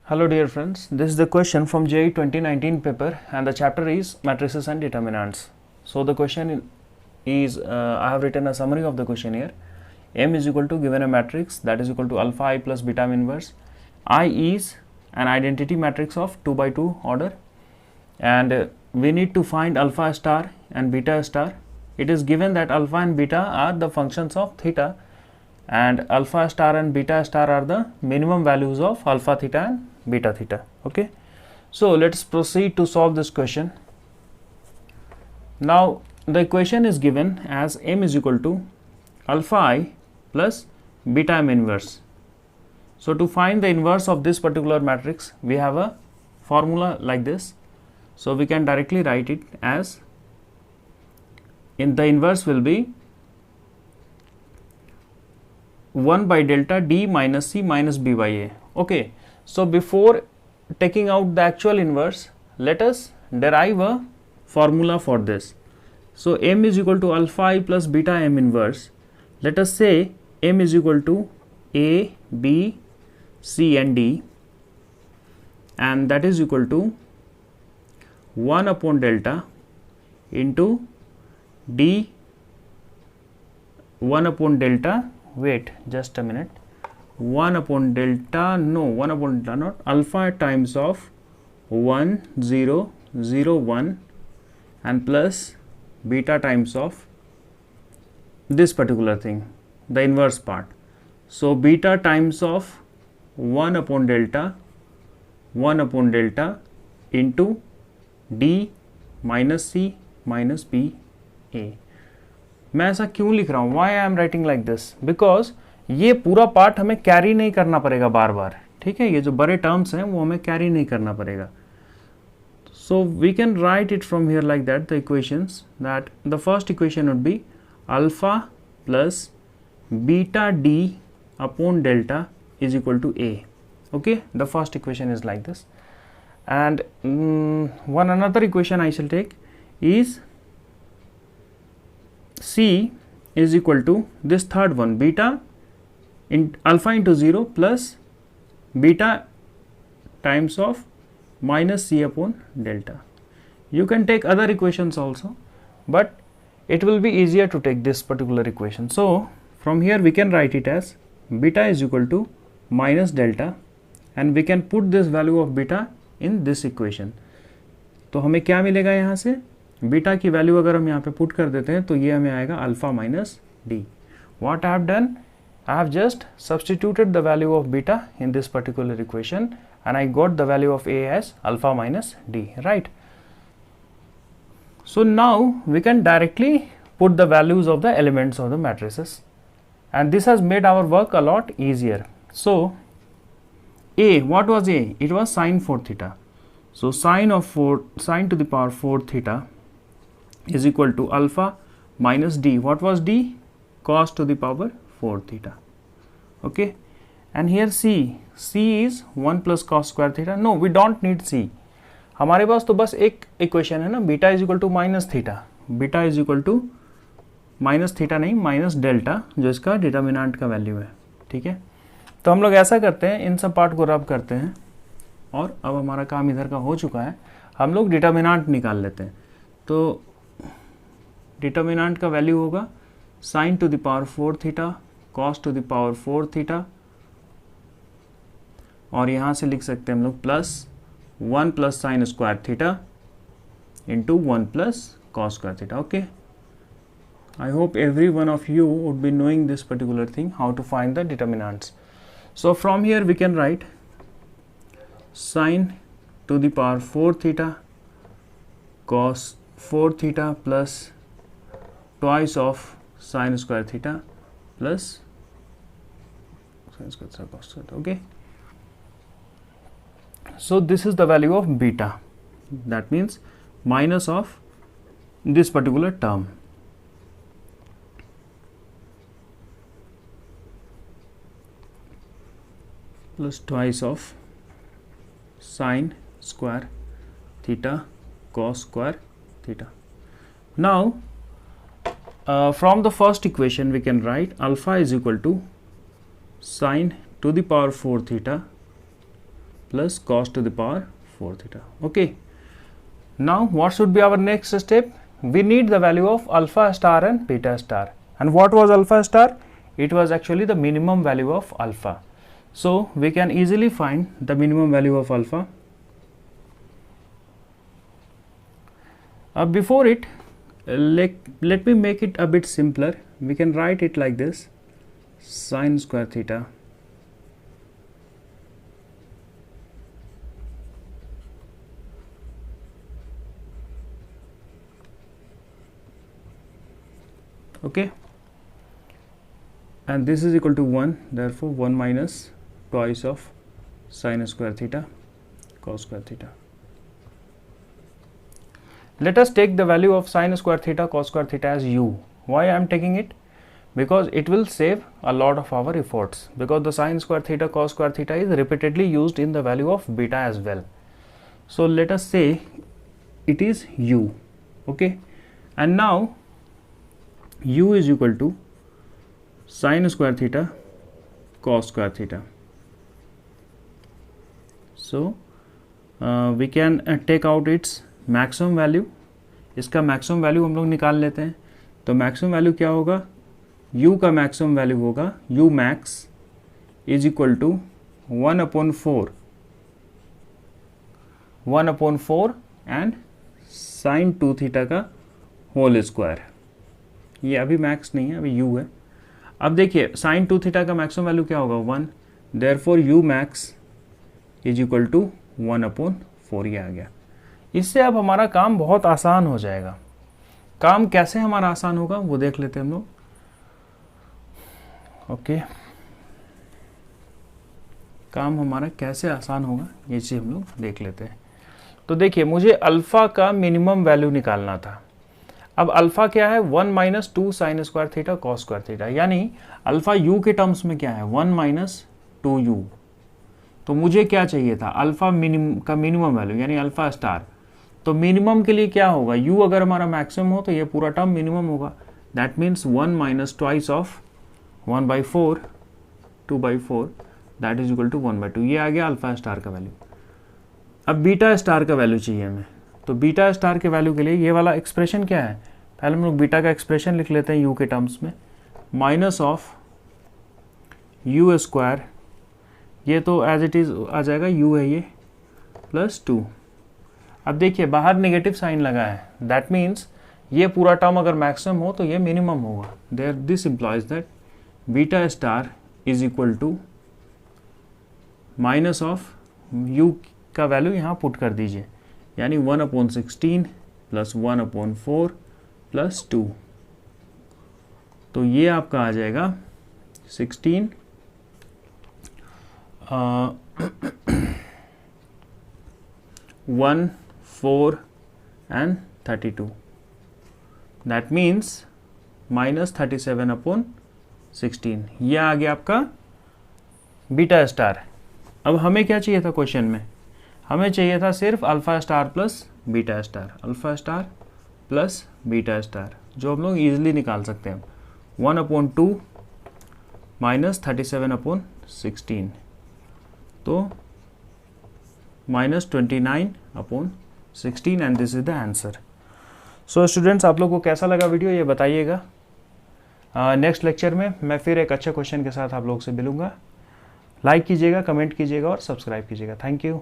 Hello dear friends, this is the question from JEE 2019 paper and the chapter is matrices and determinants. So the question is, I have written a summary of the question here. M is equal to, given a matrix that is equal to alpha I plus beta m inverse. I is an identity matrix of 2 by 2 order and we need to find alpha star and beta star. It is given that alpha and beta are the functions of theta and alpha star and beta star are the minimum values of alpha theta and beta theta. Okay, so let's proceed to solve this question. Now the equation is given as m is equal to alpha I plus beta m inverse. So to find the inverse of this particular matrix, we have a formula like this. So we can directly write it as, in the inverse will be 1 by delta d minus c minus b by a. Okay, so before taking out the actual inverse, let us derive a formula for this. So m is equal to alpha I plus beta m inverse. Let us say m is equal to a, b, c and d, and that is equal to 1 upon delta into d 1 upon delta, wait just a minute, 1 upon delta, no, 1 upon delta not, alpha times of 1 0 0 1 and plus beta times of this particular thing, the inverse part. So beta times of 1 upon delta into d minus c minus b a. मैं ऐसा क्यों लिख रहा हूँ? Why I am writing like this? Because ये पूरा part हमें carry नहीं करना पड़ेगा बार बार, ठीक है? ये जो बड़े टर्म्स हैं वो हमें कैरी नहीं करना पड़ेगा. So we can write it from here like that, the equations, that the first equation would be alpha plus beta D upon delta is equal to A. Okay, the first equation is like this, and one another equation I shall take is C is equal to this third one, beta in alpha into 0 plus beta times of minus C upon delta. You can take other equations also, but it will be easier to take this particular equation. So from here we can write it as beta is equal to minus delta, and we can put this value of beta in this equation. तो हमें क्या मिलेगा यहाँ से? Beta की value अगर हम यहाँ पे पुट कर देते हैं तो ये हमें आएगा alpha minus D. What I have done, I have just substituted the value of beta in this particular equation and I got the value of a as alpha minus d, right? So now we can directly put the values of the elements of the matrices, and this has made our work a lot easier. So a, what was a? It was sine 4 theta. So sine to the power 4 theta is equal to alpha minus d. What was d? Cos to the power 4 theta. Okay, and here c is 1 plus cos square theta. No, we don't need c. हमारे पास तो बस एक equation है ना, beta is equal to minus theta. Beta is equal to minus theta नहीं, minus delta, जो इसका determinant का वैल्यू है. ठीक है, तो हम लोग ऐसा करते हैं, इन सब पार्ट को रब करते हैं और अब हमारा काम इधर का हो चुका है. हम लोग डिटर्मिनेंट निकाल लेते हैं. तो डिटर्मिनेंट का वैल्यू होगा sign to the power 4 theta cos two the power 4 theta, और यहाँ से लिख सकते हैं हम लोग plus 1 plus sine square theta into 1 plus cos square theta. Okay, I hope every one of you would be knowing this particular thing, how to find the determinants. So from here we can write sine to the power 4 theta cos 4 theta plus twice of sine square theta plus sine square theta cos theta. Okay, so this is the value of beta, that means minus of this particular term. Plus twice of sine square theta cos square theta. Now from the first equation we can write alpha is equal to sine to the power 4 theta plus cos to the power 4 theta. Okay, now what should be our next step? We need the value of alpha star and beta star. And what was alpha star? It was actually the minimum value of alpha. So we can easily find the minimum value of alpha. Before it, let me make it a bit simpler. We can write it like this: sine square theta okay, and this is equal to 1, therefore 1 minus twice of sine square theta cos square theta. Let us take the value of sine square theta cos square theta as u. Why I am taking it? Because it will save a lot of our efforts, because the sine square theta cos square theta is repeatedly used in the value of beta as well. So let us say it is u. Okay, and now u is equal to sine square theta cos square theta. So we can take out its maximum value. इसका maximum value हम लोग निकाल लेते हैं. तो maximum value क्या होगा? u का मैक्सिमम वैल्यू होगा u max is equal to 1/4 and sine 2 theta का होल स्क्वायर. ये अभी मैक्स नहीं है, अभी u है. अब देखिए साइन 2 थीटा का मैक्सिमम वैल्यू क्या होगा? 1. Therefore u max is equal to 1/4. ये आ गया. इससे अब हमारा काम बहुत आसान हो जाएगा. काम कैसे हमारा आसान होगा वो देख लेते हैं हम लोग. ओके, काम हमारा कैसे आसान होगा ये चीज़ हम लोग देख लेते हैं. तो देखिए मुझे अल्फा का मिनिमम वैल्यू निकालना था. अब अल्फा क्या है? 1 minus 2 sine square theta cos square theta, यानी अल्फा यू के टर्म्स में क्या है? 1 माइनस 2u. तो मुझे क्या चाहिए था? अल्फा का मिनिमम वैल्यू यानी अल्फा स्टार. तो मिनिमम के लिए क्या होगा? u अगर हमारा मैक्सिमम हो तो ये पूरा टर्म मिनिमम होगा. That means 1 minus twice of 1/4 2/4 that is equal to 1/2. ये आ गया अल्फा स्टार का वैल्यू. अब बीटा स्टार का वैल्यू चाहिए हमें. तो बीटा स्टार के वैल्यू के लिए ये वाला एक्सप्रेशन क्या है? पहले हम लोग बीटा का एक्सप्रेशन लिख लेते हैं u के टर्म्स में. माइनस ऑफ u स्क्वायर, ये तो एज इट इज आ जाएगा, u है ये, प्लस 2. अब देखिए बाहर नेगेटिव साइन लगा है. दैट मीन्स ये पूरा टर्म अगर मैक्सिमम हो तो ये मिनिमम होगा. There this implies that beta star is equal to minus of u का वैल्यू यहाँ पुट कर दीजिए, यानी 1/16 प्लस 1/4 प्लस 2. तो ये आपका आ जाएगा 16 1 4 and 32. That means minus 37/16. ये आ गया आपका बीटा स्टार. अब हमें क्या चाहिए था क्वेश्चन में? हमें चाहिए था सिर्फ alpha star plus beta star, alpha star plus beta star, जो हम लोग ईजिली निकाल सकते हैं. 1/2 माइनस 37/16, तो minus 29/16 and this is the answer. So students, आप लोग को कैसा लगा वीडियो ये बताइएगा. नेक्स्ट लेक्चर में मैं फिर एक अच्छे क्वेश्चन के साथ आप लोग से मिलूंगा. लाइक कीजिएगा, कमेंट कीजिएगा और सब्सक्राइब कीजिएगा. Thank you.